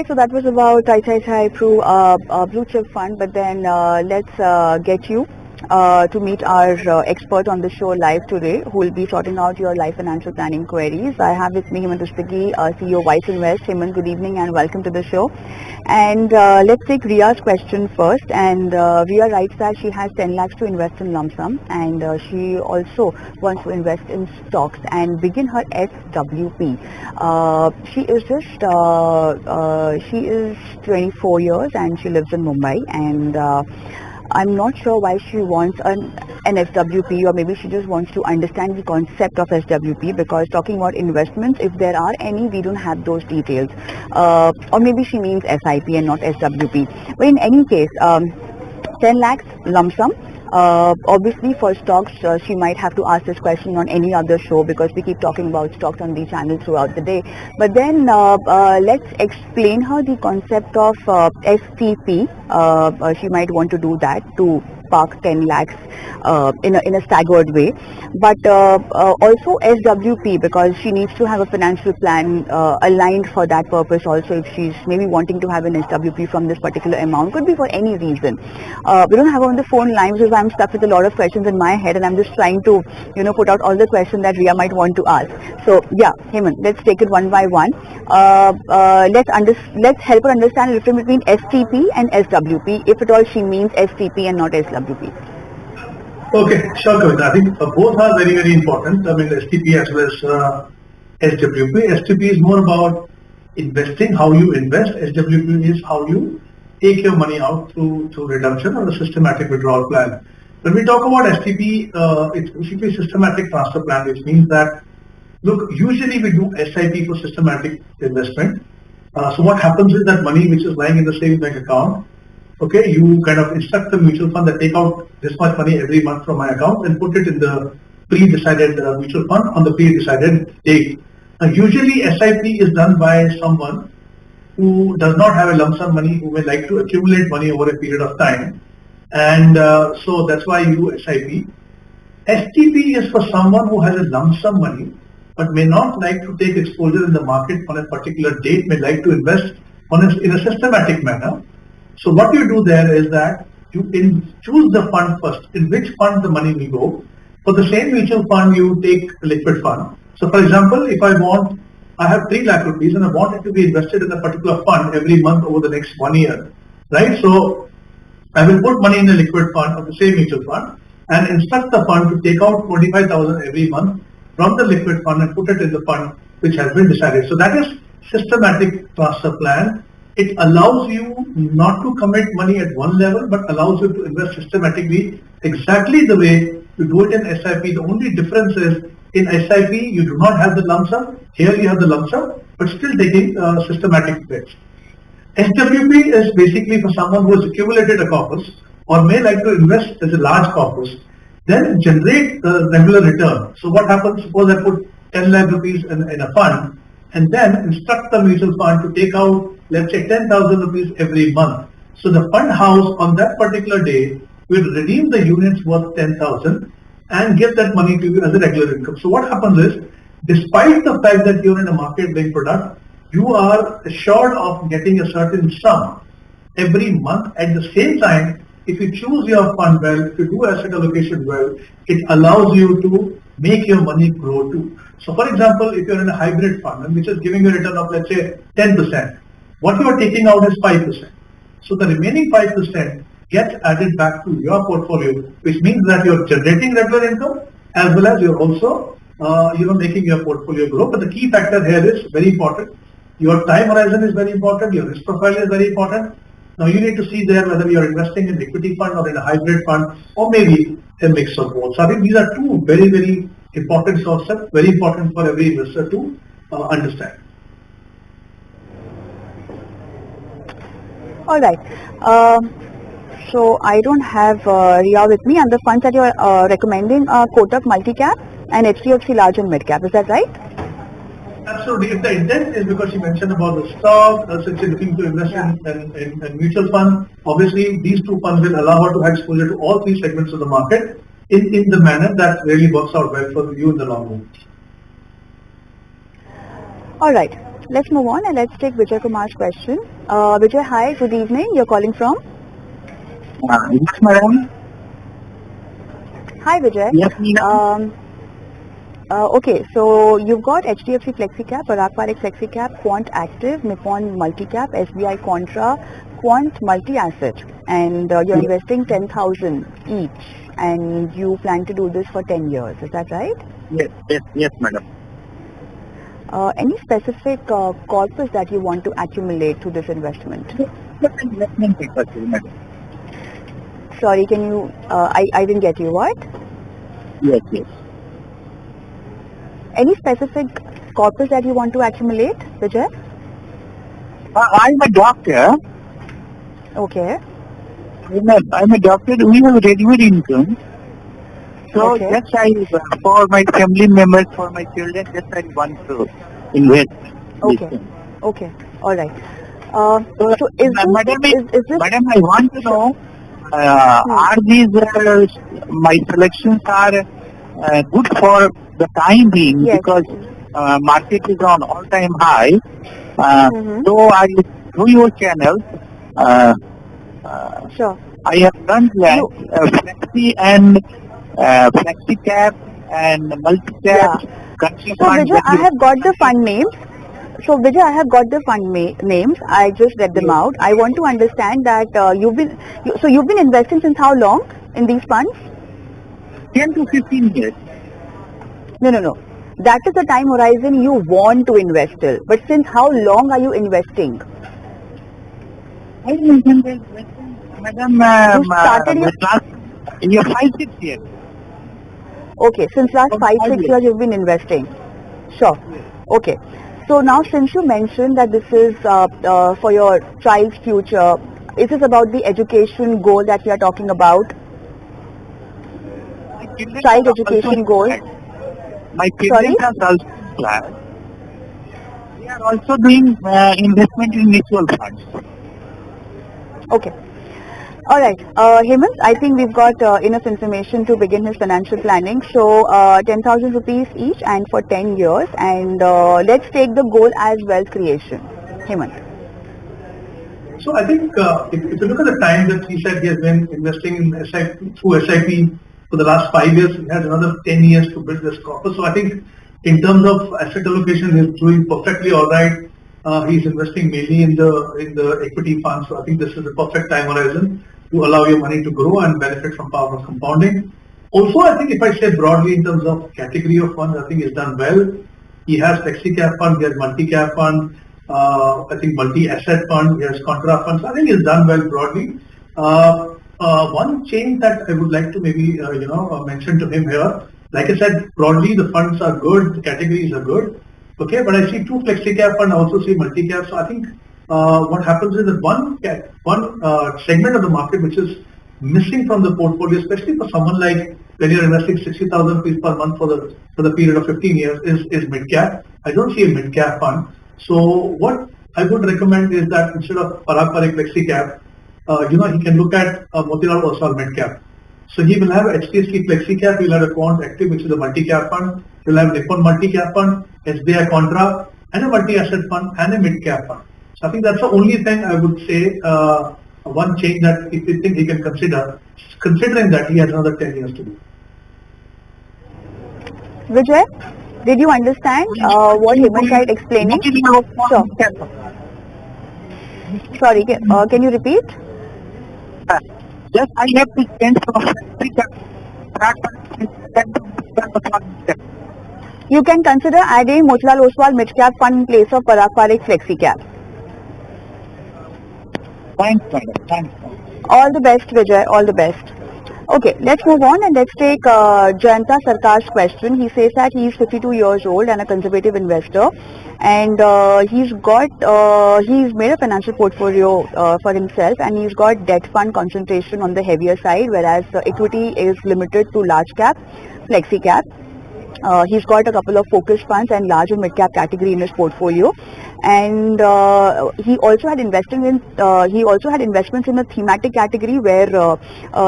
So that was about Chai Pru Blue Chip Fund. But then let's get you to meet our expert on the show live today, who will be sorting out your life financial planning queries. I have with me Hemant, CEO of Wiseinvest. Hemant, good evening and welcome to the show. And let's take Ria's question first. And Ria writes that she has 10 lakhs to invest in lump sum, and she also wants to invest in stocks and begin her SWP. She is 24 years and she lives in Mumbai, and I'm not sure why she wants an SWP, or maybe she just wants to understand the concept of SWP, because talking about investments, if there are any, we don't have those details. Or maybe she means SIP and not SWP. But in any case, 10 lakhs lump sum. Obviously for stocks, she might have to ask this question on any other show, because we keep talking about stocks on the channel throughout the day. But then let's explain her the concept of STP. She might want to do that to park 10 lakhs in a staggered way, but also SWP, because she needs to have a financial plan aligned for that purpose also. If she's maybe wanting to have an SWP from this particular amount, could be for any reason. We don't have her on the phone line, because I'm stuck with a lot of questions in my head and I'm just trying to put out all the questions that Ria might want to ask. So yeah, Hemant, let's take it one by one. Let's help her understand the difference between STP and SWP, if at all she means STP and not SWP. Okay, sure, Kavita. I think both are very, very important. I mean, STP as well as SWP. STP is more about investing, how you invest. SWP is how you take your money out through redemption or a systematic withdrawal plan. When we talk about STP, it's basically systematic transfer plan, which means that, look, usually we do SIP for systematic investment. So what happens is that money which is lying in the savings bank account, okay, you kind of instruct the mutual fund that take out this much money every month from my account and put it in the pre-decided mutual fund on the pre-decided date. Usually SIP is done by someone who does not have a lump sum money, who may like to accumulate money over a period of time. And so that's why you do SIP. STP is for someone who has a lump sum money but may not like to take exposure in the market on a particular date, may like to invest in a systematic manner. So what you do there is that you choose the fund first, in which fund the money will go. For the same mutual fund, you take a liquid fund. So for example, if I have 3 lakh rupees and I want it to be invested in a particular fund every month over the next 1 year, right? So I will put money in a liquid fund of the same mutual fund and instruct the fund to take out 25,000 every month from the liquid fund and put it in the fund which has been decided. So that is systematic transfer plan. It allows you not to commit money at one level, but allows you to invest systematically exactly the way you do it in SIP. The only difference is in SIP you do not have the lump sum. Here you have the lump sum, but still taking systematic bets. SWP is basically for someone who has accumulated a corpus or may like to invest as a large corpus, then generate a regular return. So what happens, suppose I put 10 lakh rupees in a fund and then instruct the mutual fund to take out, let's say, 10,000 rupees every month. So the fund house on that particular day will redeem the units worth 10,000 and give that money to you as a regular income. So what happens is, despite the fact that you're in a market-linked product, you are assured of getting a certain sum every month. At the same time, if you choose your fund well, if you do asset allocation well, it allows you to make your money grow too. So for example, if you're in a hybrid fund which is giving you a return of, let's say, 10%, what you are taking out is 5%. So the remaining 5% gets added back to your portfolio, which means that you're generating regular income as well as you're also making your portfolio grow. But the key factor here is very important. Your time horizon is very important. Your risk profile is very important. Now you need to see there whether you're investing in equity fund or in a hybrid fund or maybe a mix of both. So I think these are two very, very important concepts, very important for every investor to understand. All right. So I don't have Ria with me, and the funds that you're recommending are Kotak Multi-Cap and HDFC Large and Mid-Cap. Is that right? Absolutely. If the intent is because you mentioned about the stock, since you're looking to invest in mutual fund, obviously these two funds will allow her to have exposure to all three segments of the market in the manner that really works out well for you in the long run. All right. let's move on and let's take Vijay Kumar's question. Vijay, hi, good evening. You're calling from? Yes, madam. Hi, Vijay. Yes, madam. Okay, so you've got HDFC FlexiCap, Parag Parikh FlexiCap, Quant Active, Nippon Multicap, SBI Contra, Quant Multi-Asset, and you're investing 10,000 each, and you plan to do this for 10 years. Is that right? Yes, madam. Any specific corpus that you want to accumulate to this investment? Investment purpose, madam. Sorry, can you? I didn't get you. What? Yes. Any specific corpus that you want to accumulate, Vijay? I'm a doctor. Okay. I'm a doctor. We have regular income. So Okay. just for my family members, for my children, just I want to invest. Okay. All right. So is Madam, this? madam, I want to know, are these my selections are good for the time being, Yes. because market is on all-time high. Mhm. So I through your channel, Sure. I have done that flexi and flexi cap and multi cap. So Vijay, I have got the fund names. So Vijay, I have got the fund names. I just read them out. I want to understand that you've been investing since how long in these funds? 10 to 15 years. No. That is the time horizon you want to invest till. But since how long are you investing? I mentioned that, madam, You started your- last 5-6 years. Okay, since last 5-6 years you've been investing. Sure. Okay. So now since you mentioned that this is for your child's future, is this about the education goal that we are talking about? Child education goal? My children are also in class. They are also doing investment in mutual funds. Okay. All right. Hemant, I think we've got enough information to begin his financial planning. So 10,000 rupees each and for 10 years. And let's take the goal as wealth creation. Hemant. So I think if you look at the time that he said he has been investing in through SIP for the last 5 years, he has another 10 years to build this corpus. So I think in terms of asset allocation, he's doing perfectly all right. He's investing mainly in the equity funds. So I think this is the perfect time horizon to allow your money to grow and benefit from power of compounding. Also, I think if I say broadly in terms of category of funds, I think he's done well. He has flexi cap fund, he has multi cap fund, I think multi-asset fund, he has contra funds. I think he's done well broadly. One change that I would like to maybe mention to him here, like I said, broadly the funds are good, the categories are good. Okay, but I see two flexi cap fund, I also see multi cap. So I think what happens is that one segment of the market which is missing from the portfolio, especially for someone like when you're investing 60,000 rupees per month for the period of 15 years, is mid cap. I don't see a mid cap fund. So what I would recommend is that instead of Parag Parikh Flexi Cap, he can look at Motilal Oswal Mid Cap. So he will have HDFC Flexi Cap, he will have a Quant Active, which is a multi-cap fund, he will have Nippon Multi-Cap Fund, SBI Contra, and a multi-asset fund and a mid-cap fund. So I think that's the only thing I would say, one change that if you think he can consider, considering that he has another 10 years to do. Vijay, did you understand what Hemant tried explaining? Sure. Sorry, can you repeat? Yes, I have to change from You can consider adding Motilal Oswal Mid Cap Fund in place of Parag Parikh Flexi Cap. Thanks, madam. Thanks. All the best, Vijay. All the best. Okay, let's move on and let's take Jayanta Sarkar's question. He says that he is 52 years old and a conservative investor, and he's made a financial portfolio for himself, and he's got debt fund concentration on the heavier side, whereas equity is limited to large cap, flexi cap. He's got a couple of focus funds and large and mid-cap category in his portfolio, and he also had investments in a thematic category where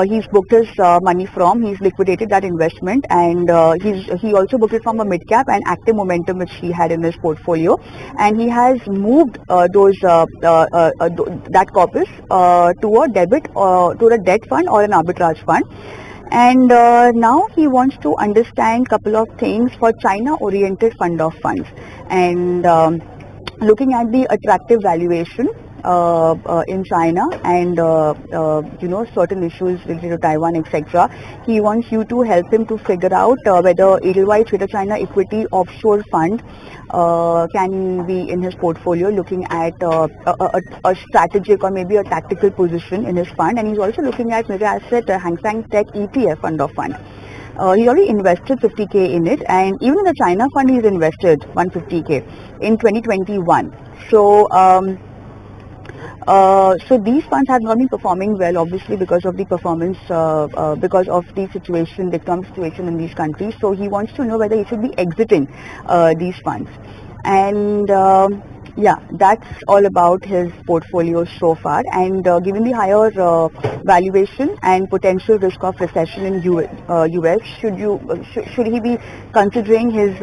he's booked his money from. He's liquidated that investment, and he also booked it from a mid-cap and active momentum which he had in his portfolio, and he has moved that corpus to a debt fund or an arbitrage fund. And now he wants to understand couple of things for China-oriented fund of funds, and looking at the attractive valuation in China, and certain issues related to Taiwan, etc. He wants you to help him to figure out whether Edelweiss Greater China Equity Offshore Fund can be in his portfolio, looking at a strategic or maybe a tactical position in his fund. And he's also looking at Mega Asset Hang Seng Tech ETF fund of fund. He already invested 50k in it, and even in the China fund he's invested 150k in 2021. So these funds have not been performing well, obviously, because of the performance, because of the situation, the economic situation in these countries. So he wants to know whether he should be exiting these funds. And yeah, that's all about his portfolio so far. And given the higher valuation and potential risk of recession in US, should he be considering his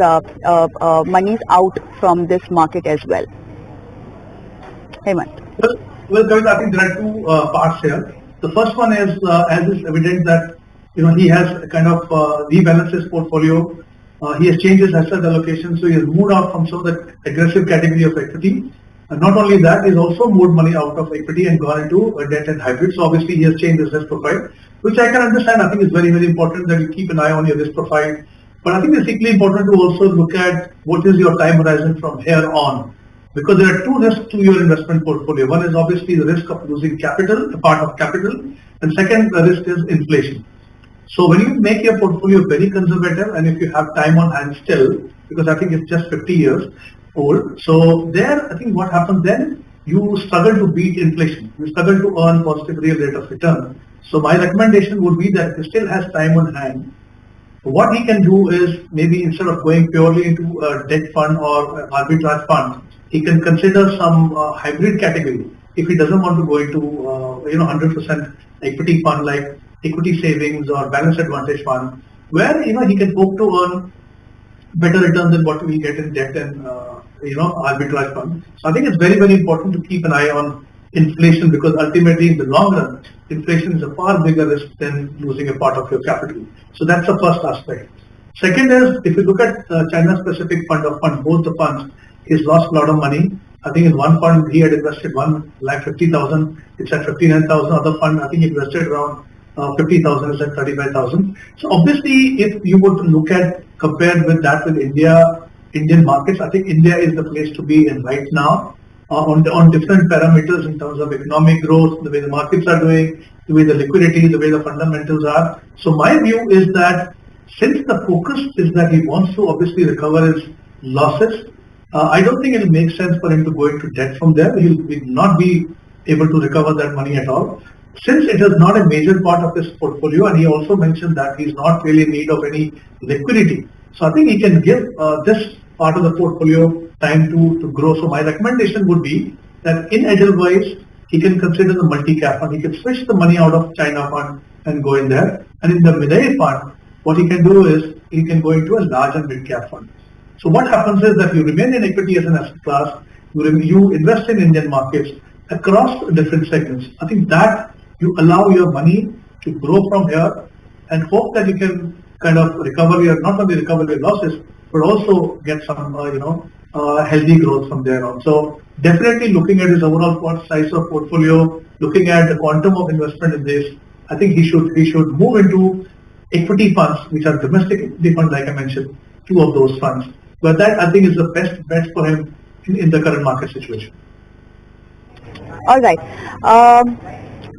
monies out from this market as well? Hemant. Well, Kavita, I think there are two parts here. The first one is, as is evident that he has kind of rebalanced his portfolio. He has changed his asset allocation, so he has moved out from some of the aggressive category of equity. And not only that, he's also moved money out of equity and gone into debt and hybrid. So obviously he has changed his risk profile, which I can understand. I think it's very, very important that you keep an eye on your risk profile. But I think it's equally important to also look at what is your time horizon from here on. Because there are two risks to your investment portfolio. One is obviously the risk of losing capital, a part of capital, and second risk is inflation. So when you make your portfolio very conservative, and if you have time on hand still, because I think it's just 50 years old, so there I think what happens then, you struggle to beat inflation. You struggle to earn positive real rate of return. So my recommendation would be that if he still has time on hand, what he can do is maybe instead of going purely into a debt fund or arbitrage fund, he can consider some hybrid category if he doesn't want to go into 100% equity fund like equity savings or balance advantage fund, where he can hope to earn better returns than what we get in debt and arbitrage fund. So I think it's very, very important to keep an eye on inflation, because ultimately in the long run, inflation is a far bigger risk than losing a part of your capital. So that's the first aspect. Second is, if you look at China-specific fund of funds, both the funds, he's lost a lot of money. I think in one fund he had invested 1,50,000, it's at 59,000. Other fund, I think he invested around 50,000, it's at 35,000. So obviously, if you would look at, compared with that with Indian markets, I think India is the place to be in right now on different parameters in terms of economic growth, the way the markets are doing, the way the liquidity, the way the fundamentals are. So my view is that since the focus is that he wants to obviously recover his losses, I don't think it will make sense for him to go into debt from there. He will not be able to recover that money at all. Since it is not a major part of his portfolio, and he also mentioned that he's not really in need of any liquidity. So I think he can give this part of the portfolio time to grow. So my recommendation would be that in Edelweiss, he can consider the multi-cap fund. He can switch the money out of China fund and go in there. And in the Midai fund, what he can do is he can go into a large and mid-cap fund. So what happens is that you remain in equity as an asset class, you invest in Indian markets across different segments. I think that you allow your money to grow from here and hope that you can kind of not only recover your losses, but also get some, healthy growth from there on. So definitely looking at his overall size of portfolio, looking at the quantum of investment in this, I think he should move into equity funds, which are domestic equity funds, like I mentioned, 2 of those funds. But that I think is the best bet for him in the current market situation. All right.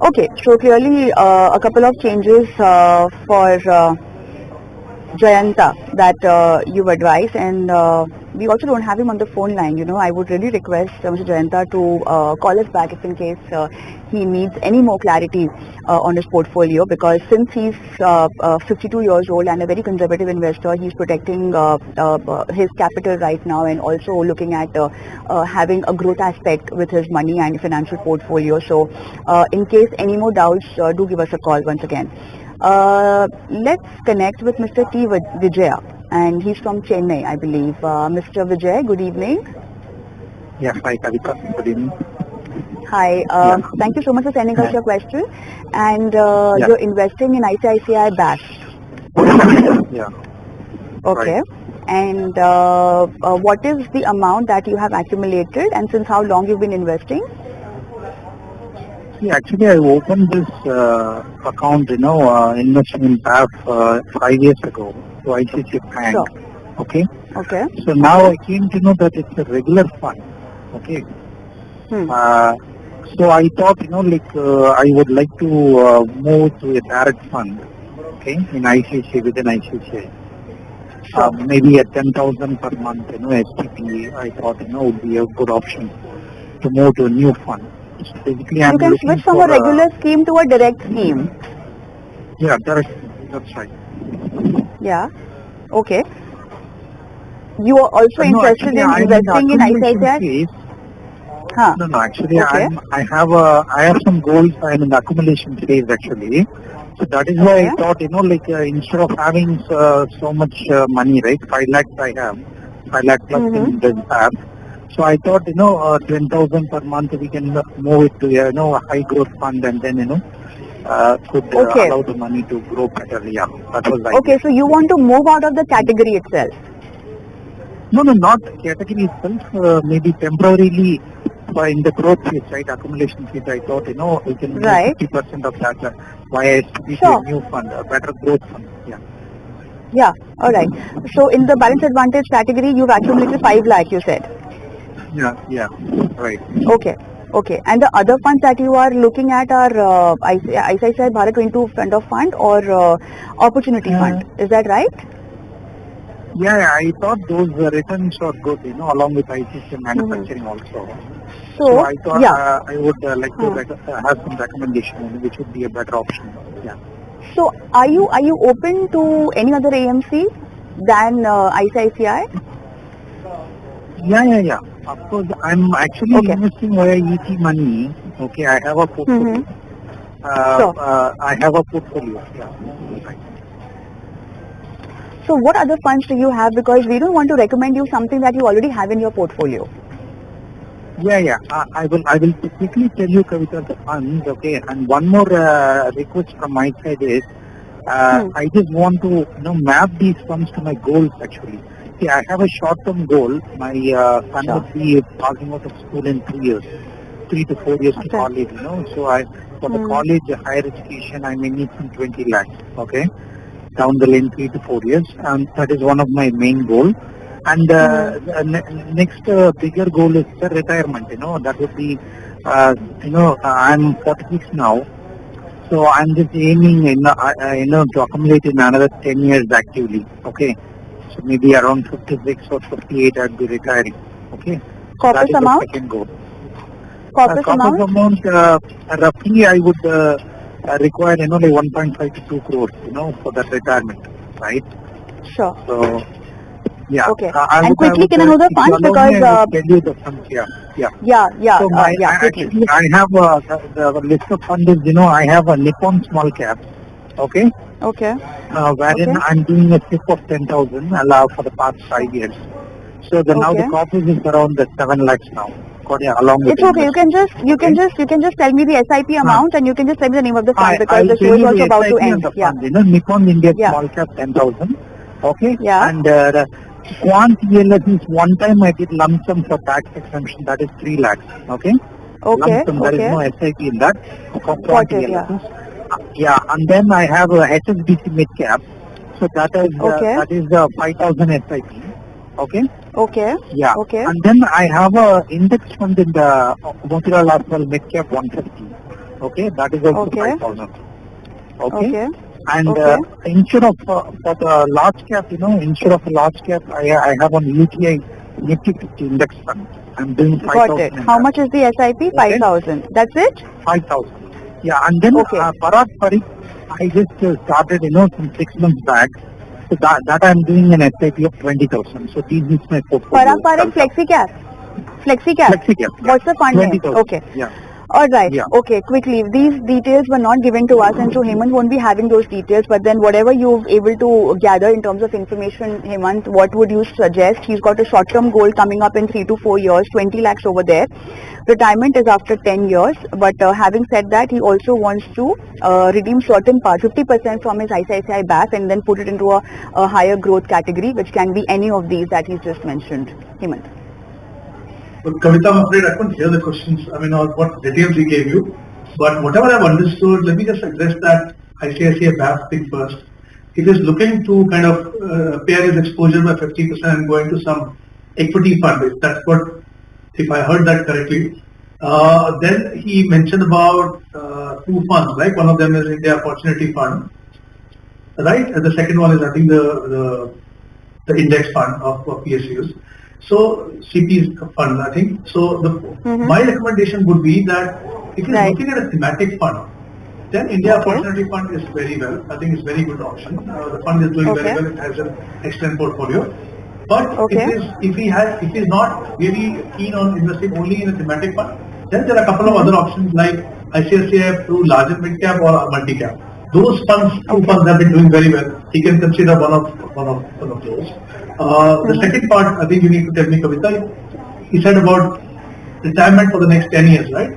Okay. So clearly, a couple of changes for Jayanta that you've advised, and we also don't have him on the phone line. I would really request Mr. Jayanta to call us back if in case he needs any more clarity on his portfolio, because since he's 52 years old and a very conservative investor, he's protecting his capital right now, and also looking at having a growth aspect with his money and financial portfolio. So in case any more doubts, do give us a call once again. Let's connect with Mr. T. Vijaya, and he's from Chennai, I believe. Mr. Vijay, good evening. Yeah, hi Kavita, good evening. Hi, thank you so much for sending us your question. And you're investing in ICICI Bank. Yeah. Okay. Right. And what is the amount that you have accumulated, and since how long you've been investing? See, actually, I opened this account, investing in PAF 5 years ago to ICICI Bank. Sure. Okay. Okay. So now I came to know that it's a regular fund. Okay. So I thought, I would like to move to a direct fund. Okay, in ICICI, within ICICI. Sure. Maybe at 10,000 per month, STP, I thought, would be a good option to move to a new fund. So basically, I'm You can looking switch from for a regular scheme to a direct scheme. Yeah, direct. That's right. Yeah. Okay. You are also interested in investing in ICICI? Huh. No, actually, Okay. I have some goals. I'm in the accumulation phase actually. So that is why I thought, instead of having so much money, right? 5 lakhs I have, 5 lakh plus in this app. So I thought, 10,000 per month we can move it to a high growth fund, and then could allow the money to grow better. Yeah, that was the idea. Okay, so you want to move out of the category itself? No, not category itself. Maybe temporarily in the growth phase, right? Accumulation phase. I thought, we can move 50% of that via STP to a new fund, a better growth fund. Yeah. Yeah. All right. So in the balance advantage category, you've accumulated 5 lakh, you said. Yeah, right. Okay. And the other funds that you are looking at are ICICI Bharat 22 fund of fund or opportunity fund. Is that right? Yeah, I thought those returns are good, along with ICICI manufacturing also. So I thought I would like to have some recommendation, which would be a better option. Yeah. So are you open to any other AMC than ICICI? Yeah. Of course, I'm actually investing via ET money. Okay, I have a portfolio. I have a portfolio. Yeah. Right. So what other funds do you have? Because we don't want to recommend you something that you already have in your portfolio. Yeah. I will quickly tell you, Kavita, the funds. Okay, and one more request from my side is, I just want to map these funds to my goals actually. See, I have a short-term goal. My son would be passing out of school in 3 years, 3 to 4 years to college. So for the college higher education, I may need some 20 lakhs. Okay, down the lane 3 to 4 years, and that is one of my main goals. And next bigger goal is the retirement. That would be, I'm 46 now. So I'm just aiming, to accumulate in another 10 years actively. Okay. So maybe around 56 or 58 I'd be retiring. Okay. Corpus that is amount? The second goal. Corpus amount, roughly I would require, like 1.5 to 2 crores, for that retirement, right? Sure. So, yeah. Okay. And quickly, can I know the funds? Because I will tell you the funds. Yeah. So I have the list of funds is, I have a Nippon small cap. Okay. Wherein I'm doing a SIP of 10,000 for the past 5 years. So now the corpus is around the 7 lakhs now. Along with it's okay. You can just tell me the SIP amount, and you can just tell me the name of the fund, because the show is also about to end. Nippon India small cap 10,000. Okay. Yeah. And Quant ELS is one time I did lump sum for tax exemption, that is 3 lakhs. Okay. Lump sum, there is no SIP in that. For Quant ELS. Yeah, and then I have a HSBC mid cap. So that is 5,000 SIP. Okay. Yeah. Okay. And then I have a index fund in the Motilal Oswal mid cap 150. Okay. That is also 5,000. Okay. And Okay. instead of for the large cap, instead of a large cap, I have on UTI Nifty 50 index fund. I'm doing Got 5,000. it. How much is the SIP? Okay. 5,000. That's it? 5,000. Yeah, and then Okay. Parag Parikh, I just started, some 6 months back. So that I'm doing an SIP of 20,000. So this is my portfolio. Parag Parikh Flexi Cap. Flexi Cap. Flexi Cap. Yeah. What's the fund name? 20,000. Okay. Yeah. All right. Yeah. Okay. Quickly, these details were not given to us, and so Hemant won't be having those details. But then, whatever you've able to gather in terms of information, Hemant, what would you suggest? He's got a short-term goal coming up in 3 to 4 years, 20 lakhs over there. Retirement is after 10 years. But having said that, he also wants to redeem certain part, 50% from his ICICI BAF, and then put it into a higher growth category, which can be any of these that he's just mentioned. Hemant. But Kavita, I'm afraid I couldn't hear the questions, or what details he gave you. But whatever I've understood, let me just address that ICICI BAF thing first. If he's looking to kind of pair his exposure by 50% and go into some equity fund, if I heard that correctly, then he mentioned about two funds, right? One of them is India Opportunity Fund, right? And the second one is, I think, the index fund of PSUs. So CP's fund, I think. So my recommendation would be that if you're looking at a thematic fund, then India Opportunity Fund is very well. I think it's a very good option. The fund is doing very well. It has an excellent portfolio. But if he's not really keen on investing only in a thematic fund, then there are a couple of other options like ICICI through large and mid cap or multi cap. Those funds, two funds have been doing very well. He can consider one of those. The second part, I think you need to tell me, Kavita. He said about retirement for the next 10 years, right?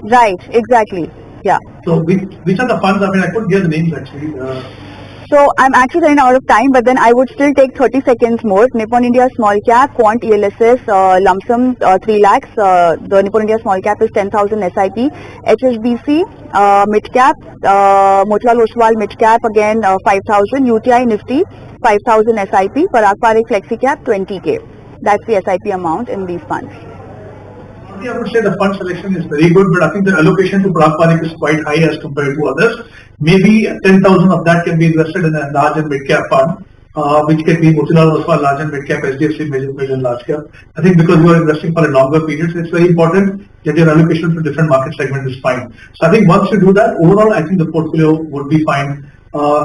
Right, exactly. Yeah. So which are the funds? I mean, I couldn't hear the names actually. So I'm actually running out of time, but then I would still take 30 seconds more. Nippon India Small Cap, Quant ELSS, lump sum 3 lakhs. The Nippon India Small Cap is 10,000 SIP. HSBC Mid Cap, Motilal Oswal Mid Cap again 5,000. UTI Nifty 5,000 SIP. Parag Parikh Flexi Cap 20k. That's the SIP amount in these funds. I would say the fund selection is very good, but I think the allocation to Parag Parikh is quite high as compared to others. Maybe 10,000 of that can be invested in a large and mid cap fund, which can be Motilal Oswal large and mid cap, HDFC major and large cap. I think because you are investing for a longer period, so it's very important that your allocation to different market segments is fine. So I think once you do that, overall I think the portfolio would be fine,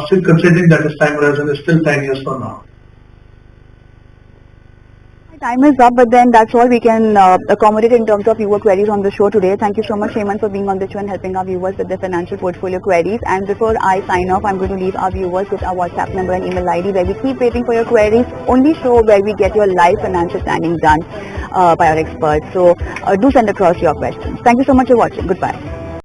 still considering that its time horizon is still 10 years from now. Time is up, but then that's all we can accommodate in terms of viewer queries on the show today. Thank you so much, Hemant, for being on the show and helping our viewers with their financial portfolio queries. And before I sign off, I'm going to leave our viewers with our WhatsApp number and email ID where we keep waiting for your queries. Only show where we get your live financial planning done by our experts. So do send across your questions. Thank you so much for watching. Goodbye.